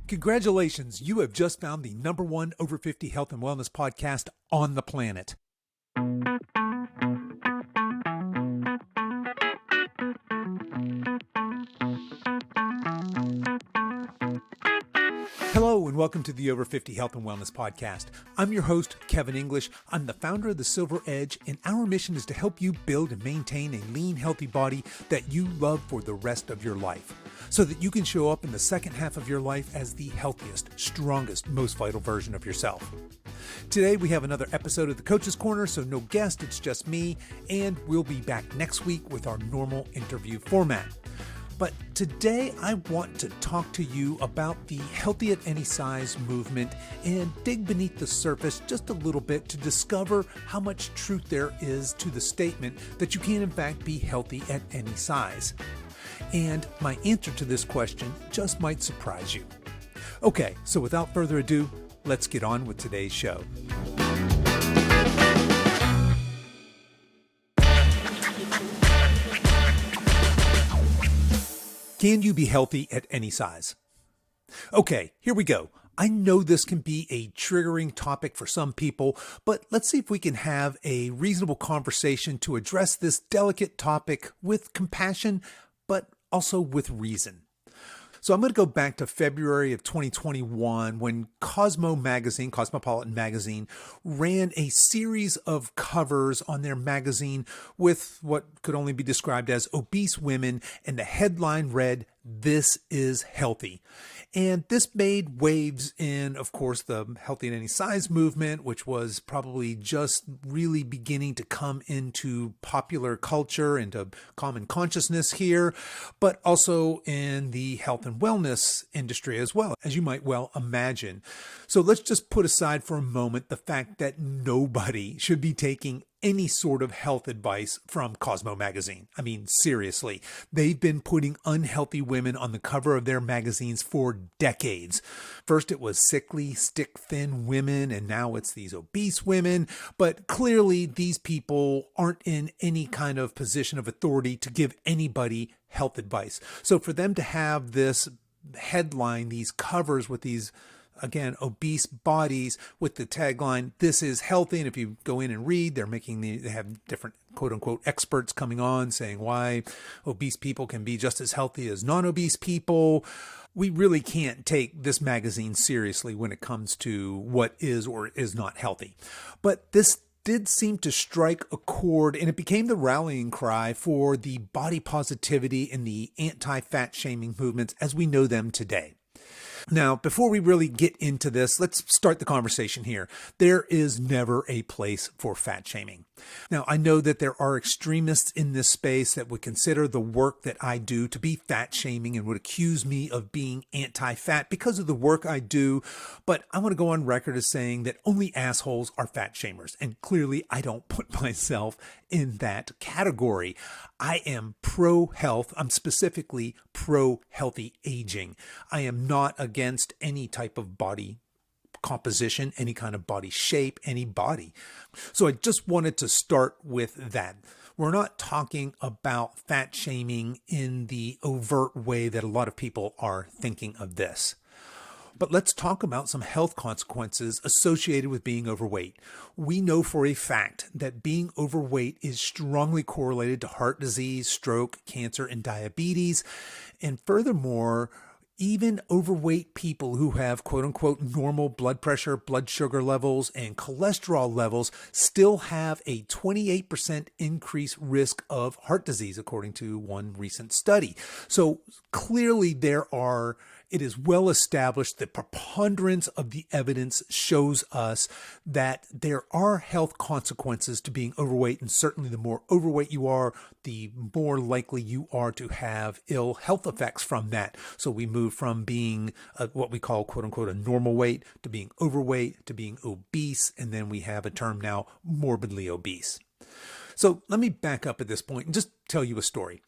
Congratulations, you have just found the number one over 50 health and wellness podcast on the planet. Hello and welcome to the Over 50 Health and Wellness Podcast. I'm your host, Kevin English. I'm the founder of The Silver Edge, and our mission is to help you build and maintain a lean, healthy body that you love for the rest of your life, so that you can show up in the second half of your life as the healthiest, strongest, most vital version of yourself. Today we have another episode of the Coach's Corner, so no guest, it's just me, and we'll be back next week with our normal interview format. But today I want to talk to you about the healthy at any size movement and dig beneath the surface just a little bit to discover how much truth there is to the statement that you can in fact be healthy at any size. And my answer to this question just might surprise you. Okay, so without further ado, let's get on with today's show. Can you be healthy at any size? Okay, here we go. I know this can be a triggering topic for some people, but let's see if we can have a reasonable conversation to address this delicate topic with compassion, but also with reason. So I'm going to go back to February of 2021 when Cosmopolitan Magazine, ran a series of covers on their magazine with what could only be described as obese women, and the headline read, "This is healthy." And this made waves in, of course, the healthy at any size movement, which was probably just really beginning to come into popular culture, into common consciousness here, but also in the health and wellness industry as well, as you might well imagine. So let's just put aside for a moment the fact that nobody should be taking any sort of health advice from Cosmo magazine. I mean, seriously, they've been putting unhealthy women on the cover of their magazines for decades. First it was sickly, stick-thin women, and now it's these obese women. But clearly these people aren't in any kind of position of authority to give anybody health advice. So for them to have this headline, these covers with these, again, obese bodies with the tagline, "This is healthy." And if you go in and read, they have different quote unquote experts coming on saying why obese people can be just as healthy as non-obese people. We really can't take this magazine seriously when it comes to what is or is not healthy. But this did seem to strike a chord, and it became the rallying cry for the body positivity and the anti-fat shaming movements as we know them today. Now, before we really get into this, let's start the conversation here. There is never a place for fat shaming. Now, I know that there are extremists in this space that would consider the work that I do to be fat shaming and would accuse me of being anti-fat because of the work I do. But I want to go on record as saying that only assholes are fat shamers. And clearly, I don't put myself in that category. I am pro-health. I'm specifically pro-healthy aging. I am not against any type of body composition, any kind of body shape, any body. So I just wanted to start with that. We're not talking about fat shaming in the overt way that a lot of people are thinking of this. But let's talk about some health consequences associated with being overweight. We know for a fact that being overweight is strongly correlated to heart disease, stroke, cancer, and diabetes. And furthermore, even overweight people who have quote unquote normal blood pressure, blood sugar levels, and cholesterol levels still have a 28% increased risk of heart disease, according to one recent study. So clearly it is well established, the preponderance of the evidence shows us that there are health consequences to being overweight, and certainly the more overweight you are, the more likely you are to have ill health effects from that. So we move from being what we call quote unquote a normal weight to being overweight to being obese, and then we have a term now, morbidly obese. So let me back up at this point and just tell you a story.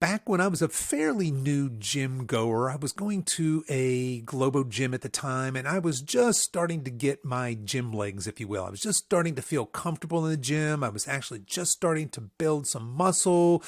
Back when I was a fairly new gym goer, I was going to a Globo gym at the time, and I was just starting to get my gym legs, if you will. I was just starting to feel comfortable in the gym. I was actually just starting to build some muscle,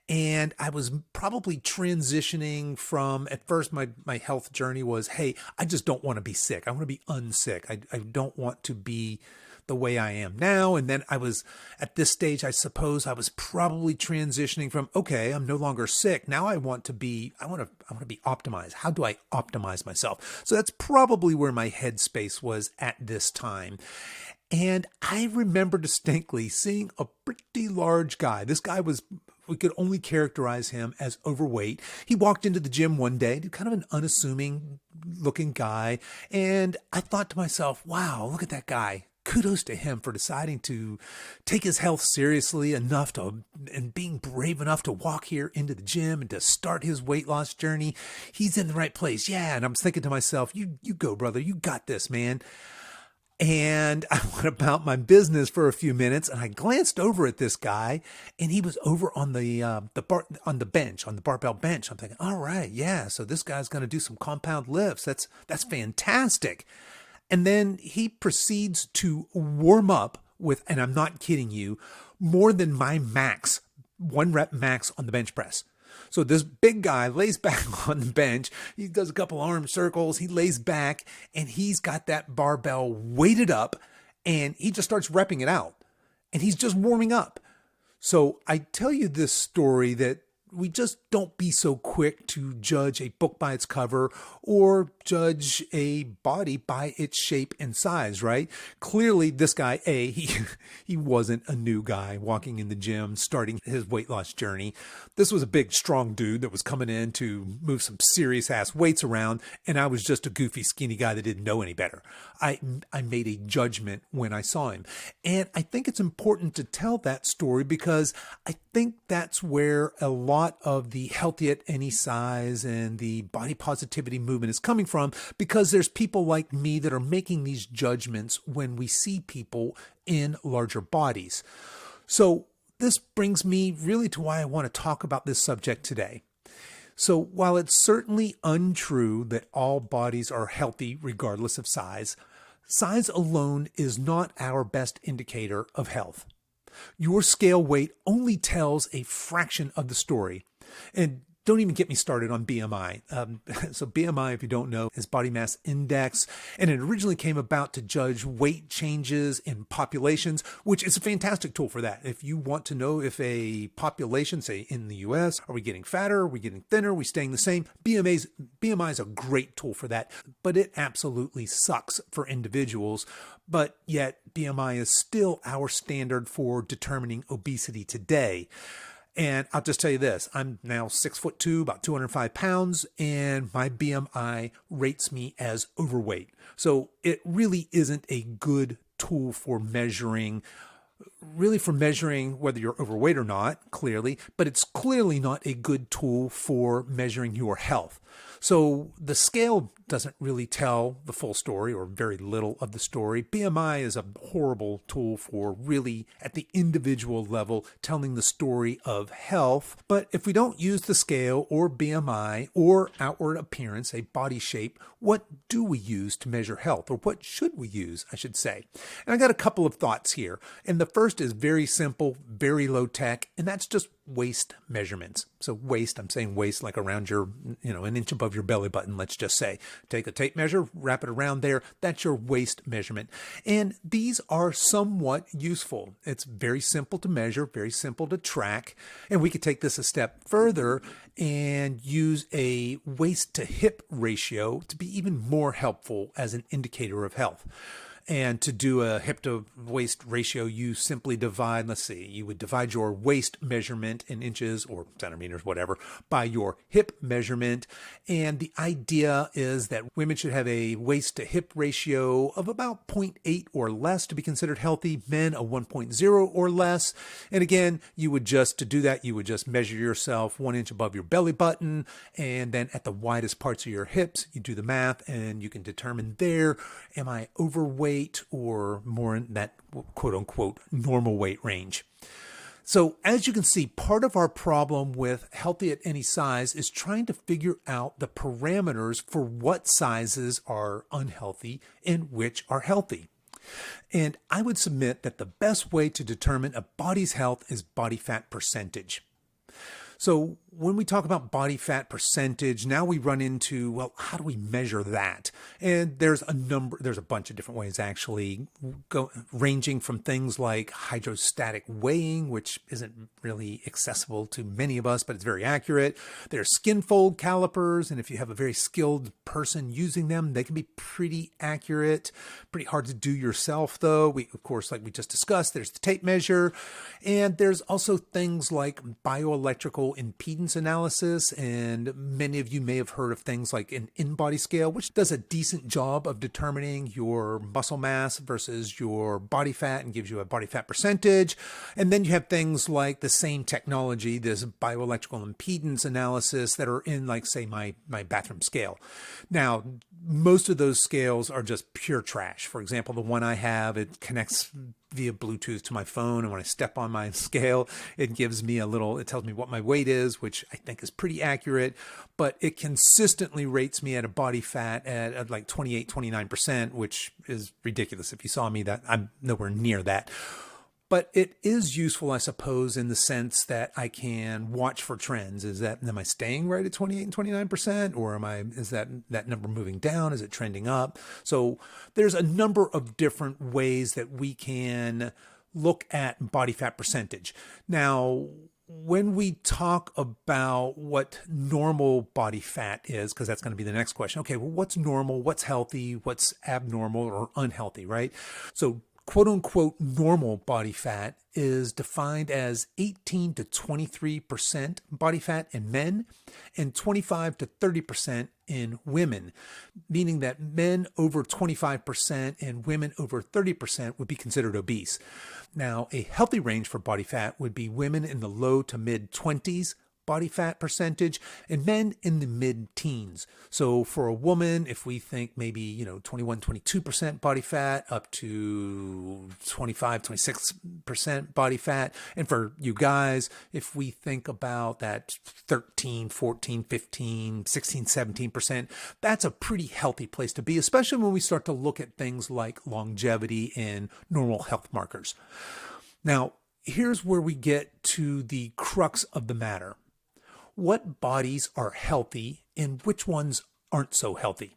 and I was probably transitioning from, at first, my health journey was, hey, I just don't want to be sick. I want to be unsick. I don't want to be the way I am now. And then I was at this stage, I suppose I was probably transitioning from, okay, I'm no longer sick. Now I want to be optimized. How do I optimize myself? So that's probably where my headspace was at this time. And I remember distinctly seeing a pretty large guy. This guy was, we could only characterize him as overweight. He walked into the gym one day, kind of an unassuming looking guy. And I thought to myself, wow, look at that guy. Kudos to him for deciding to take his health seriously enough and being brave enough to walk here into the gym and to start his weight loss journey. He's in the right place. Yeah. And I'm thinking to myself, you go, brother, you got this, man. And I went about my business for a few minutes, and I glanced over at this guy, and he was over on the barbell bench. I'm thinking, all right, yeah. So this guy's going to do some compound lifts. That's fantastic. And then he proceeds to warm up with, and I'm not kidding you, more than my max, 1 rep max on the bench press. So this big guy lays back on the bench. He does a couple arm circles. He lays back, and he's got that barbell weighted up, and he just starts repping it out. And he's just warming up. So I tell you this story that we just don't be so quick to judge a book by its cover or judge a body by its shape and size, right? Clearly, this guy, he wasn't a new guy walking in the gym, starting his weight loss journey. This was a big, strong dude that was coming in to move some serious ass weights around, and I was just a goofy, skinny guy that didn't know any better. I made a judgment when I saw him. And I think it's important to tell that story because I think that's where a lot of the healthy at any size and the body positivity movement is coming from, because there's people like me that are making these judgments when we see people in larger bodies. So this brings me really to why I want to talk about this subject today. So while it's certainly untrue that all bodies are healthy regardless of size, size alone is not our best indicator of health. Your scale weight only tells a fraction of the story. And don't even get me started on BMI. So BMI, if you don't know, is body mass index, and it originally came about to judge weight changes in populations, which is a fantastic tool for that. If you want to know if a population, say in the US, are we getting fatter, are we getting thinner, are we staying the same, BMI is a great tool for that, but it absolutely sucks for individuals. But yet BMI is still our standard for determining obesity today. And I'll just tell you this, I'm now 6'2", about 205 pounds, and my BMI rates me as overweight. So it really isn't a good tool for measuring whether you're overweight or not, clearly, but it's clearly not a good tool for measuring your health. So the scale doesn't really tell the full story or very little of the story. BMI is a horrible tool for really at the individual level telling the story of health. But if we don't use the scale or BMI or outward appearance, a body shape, what do we use to measure health, or what should we use, I should say? And I got a couple of thoughts here. And the first is very simple, very low tech, and that's just waist measurements. So waist, I'm saying waist like around your, an inch above your belly button, let's just say. Take a tape measure, wrap it around there. That's your waist measurement. And these are somewhat useful. It's very simple to measure, very simple to track. And we could take this a step further and use a waist to hip ratio to be even more helpful as an indicator of health. And to do a hip to waist ratio, you simply divide, you would divide your waist measurement in inches or centimeters, whatever, by your hip measurement. And the idea is that women should have a waist to hip ratio of about 0.8 or less to be considered healthy, men a 1.0 or less. And again, to do that, you would just measure yourself 1 inch above your belly button, and then at the widest parts of your hips, you do the math, and you can determine there, am I overweight or more in that quote unquote normal weight range. So as you can see, part of our problem with healthy at any size is trying to figure out the parameters for what sizes are unhealthy and which are healthy. And I would submit that the best way to determine a body's health is body fat percentage. So when we talk about body fat percentage, now we run into, well, how do we measure that? And there's a bunch of different ways actually, ranging from things like hydrostatic weighing, which isn't really accessible to many of us, but it's very accurate. There's skin fold calipers, and if you have a very skilled person using them, they can be pretty accurate. Pretty hard to do yourself though. Of course, like we just discussed, there's the tape measure, and there's also things like bioelectrical impedance analysis, and many of you may have heard of things like an in-body scale, which does a decent job of determining your muscle mass versus your body fat and gives you a body fat percentage. And then you have things like the same technology, this bioelectrical impedance analysis, that are in, like, say, my bathroom scale. Now, most of those scales are just pure trash. For example, the one I have, it connects via Bluetooth to my phone, and when I step on my scale, it tells me what my weight is, which I think is pretty accurate, but it consistently rates me at a body fat at like 28, 29%, which is ridiculous. If you saw me, that I'm nowhere near that. But it is useful, I suppose, in the sense that I can watch for trends. Am I staying right at 28 and 29%? Or is that number moving down? Is it trending up? So there's a number of different ways that we can look at body fat percentage. Now, when we talk about what normal body fat is, because that's going to be the next question. Okay, well, what's normal? What's healthy? What's abnormal or unhealthy, right? So quote unquote normal body fat is defined as 18 to 23% body fat in men and 25 to 30% in women, meaning that men over 25% and women over 30% would be considered obese. Now, a healthy range for body fat would be women in the low to mid 20s body fat percentage and men in the mid-teens. So for a woman, if we think maybe 21, 22% body fat up to 25, 26% body fat, and for you guys, if we think about that 13, 14, 15, 16, 17%, that's a pretty healthy place to be, especially when we start to look at things like longevity and normal health markers. Now, here's where we get to the crux of the matter. What bodies are healthy and which ones aren't so healthy?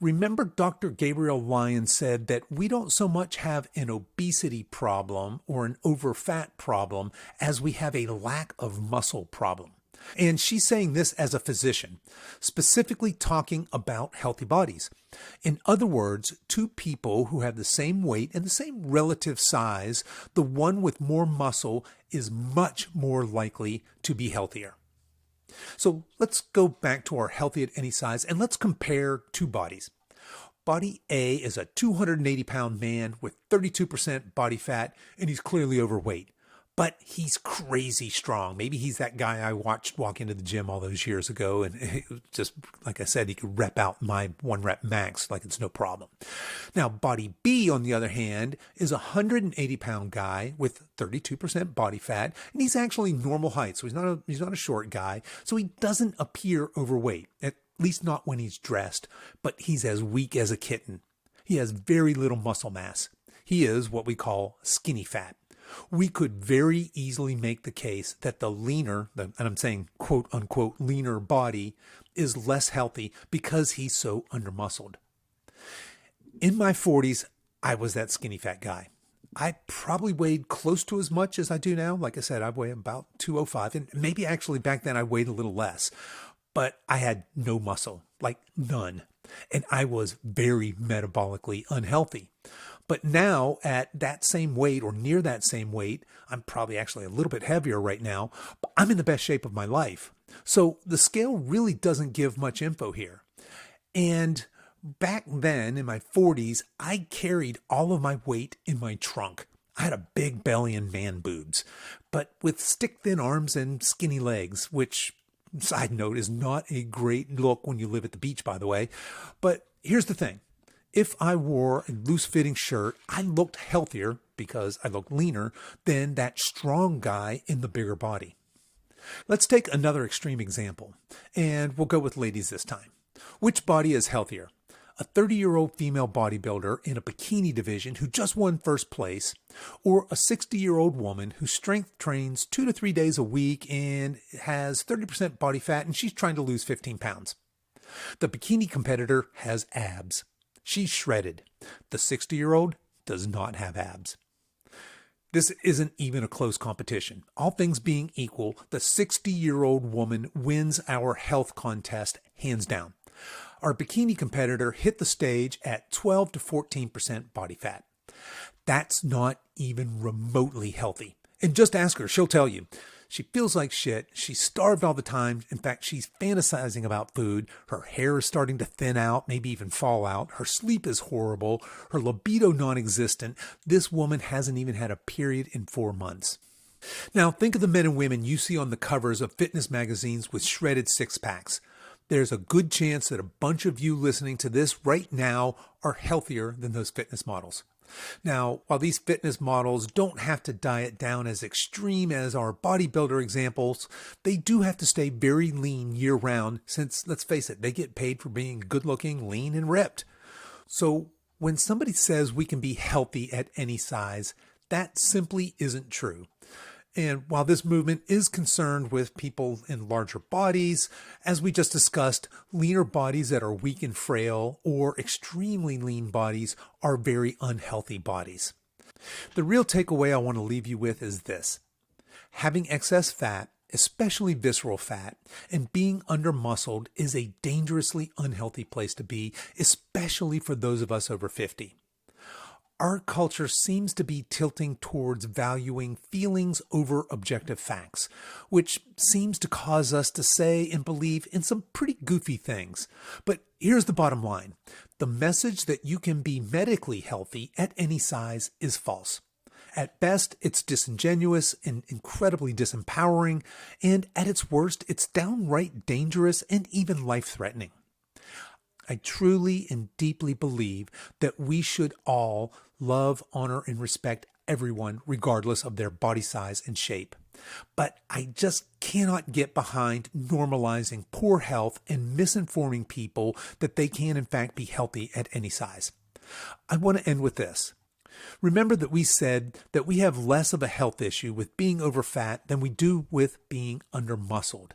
Remember, Dr. Gabriel Lyon said that we don't so much have an obesity problem or an overfat problem as we have a lack of muscle problem. And she's saying this as a physician, specifically talking about healthy bodies. In other words, two people who have the same weight and the same relative size, the one with more muscle is much more likely to be healthier. So let's go back to our healthy at any size and let's compare two bodies. Body A is a 280-pound man with 32% body fat, and he's clearly overweight. But he's crazy strong. Maybe he's that guy I watched walk into the gym all those years ago, and just like I said, he could rep out my 1 rep max like it's no problem. Now, body B, on the other hand, is a 180-pound guy with 32% body fat, and he's actually normal height, so he's not a short guy, so he doesn't appear overweight, at least not when he's dressed, but he's as weak as a kitten. He has very little muscle mass. He is what we call skinny fat. We could very easily make the case that the leaner, and I'm saying quote unquote leaner body, is less healthy because he's so undermuscled. In my 40s, I was that skinny fat guy. I probably weighed close to as much as I do now. Like I said, I weigh about 205, and maybe actually back then I weighed a little less, but I had no muscle, like none. And I was very metabolically unhealthy. But now at that same weight or near that same weight, I'm probably actually a little bit heavier right now, but I'm in the best shape of my life. So the scale really doesn't give much info here. And back then in my 40s, I carried all of my weight in my trunk. I had a big belly and man boobs, but with stick-thin arms and skinny legs, which, side note, is not a great look when you live at the beach, by the way. But here's the thing. If I wore a loose-fitting shirt, I looked healthier because I look leaner than that strong guy in the bigger body. Let's take another extreme example, and we'll go with ladies this time. Which body is healthier? A 30-year-old female bodybuilder in a bikini division who just won first place, or a 60-year-old woman who strength trains 2 to 3 days a week and has 30% body fat and she's trying to lose 15 pounds? The bikini competitor has abs. She's shredded. The 60-year-old does not have abs. This isn't even a close competition. All things being equal, the 60-year-old woman wins our health contest hands down. Our bikini competitor hit the stage at 12 to 14% body fat. That's not even remotely healthy. And just ask her, she'll tell you. She feels like shit. She's starved all the time. In fact, she's fantasizing about food. Her hair is starting to thin out, maybe even fall out. Her sleep is horrible. Her libido non-existent. This woman hasn't even had a period in 4 months. Now, think of the men and women you see on the covers of fitness magazines with shredded six-packs. There's a good chance that a bunch of you listening to this right now are healthier than those fitness models. Now, while these fitness models don't have to diet down as extreme as our bodybuilder examples, they do have to stay very lean year-round since, let's face it, they get paid for being good-looking, lean, and ripped. So when somebody says we can be healthy at any size, that simply isn't true. And while this movement is concerned with people in larger bodies, as we just discussed, leaner bodies that are weak and frail or extremely lean bodies are very unhealthy bodies. The real takeaway I want to leave you with is this. Having excess fat, especially visceral fat, and being under-muscled is a dangerously unhealthy place to be, especially for those of us over 50. Our culture seems to be tilting towards valuing feelings over objective facts, which seems to cause us to say and believe in some pretty goofy things. But here's the bottom line. The message that you can be medically healthy at any size is false. At best, it's disingenuous and incredibly disempowering, and at its worst, it's downright dangerous and even life-threatening. I truly and deeply believe that we should all love, honor, and respect everyone regardless of their body size and shape. But I just cannot get behind normalizing poor health and misinforming people that they can in fact be healthy at any size. I want to end with this. Remember that we said that we have less of a health issue with being over fat than we do with being under muscled.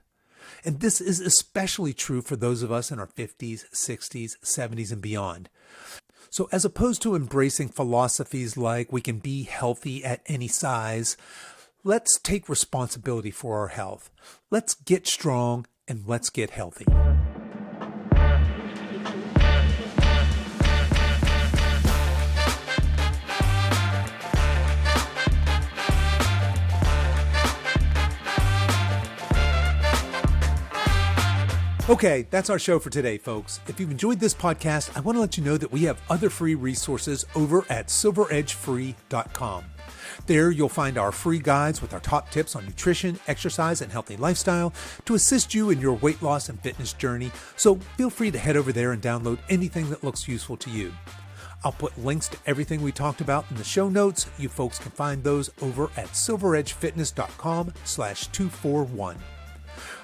And this is especially true for those of us in our 50s, 60s, 70s, and beyond. So as opposed to embracing philosophies like we can be healthy at any size, let's take responsibility for our health. Let's get strong and let's get healthy. Okay, that's our show for today, folks. If you've enjoyed this podcast, I want to let you know that we have other free resources over at silveredgefree.com. There you'll find our free guides with our top tips on nutrition, exercise, and healthy lifestyle to assist you in your weight loss and fitness journey. So feel free to head over there and download anything that looks useful to you. I'll put links to everything we talked about in the show notes. You folks can find those over at silveredgefitness.com/241.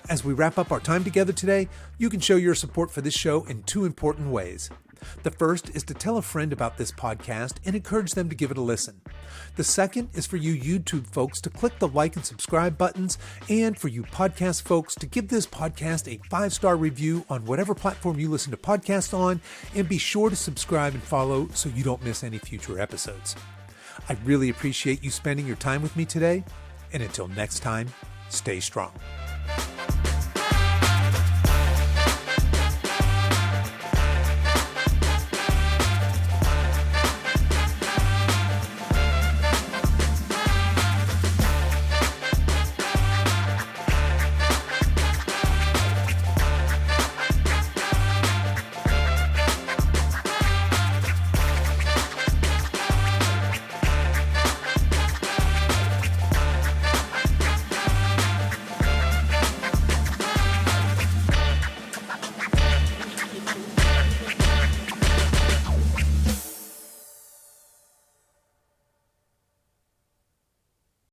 As we wrap up our time together today, you can show your support for this show in two important ways. The first is to tell a friend about this podcast and encourage them to give it a listen. The second is for you YouTube folks to click the like and subscribe buttons, and for you podcast folks to give this podcast a 5-star review on whatever platform you listen to podcasts on, and be sure to subscribe and follow so you don't miss any future episodes. I really appreciate you spending your time with me today, and until next time, stay strong.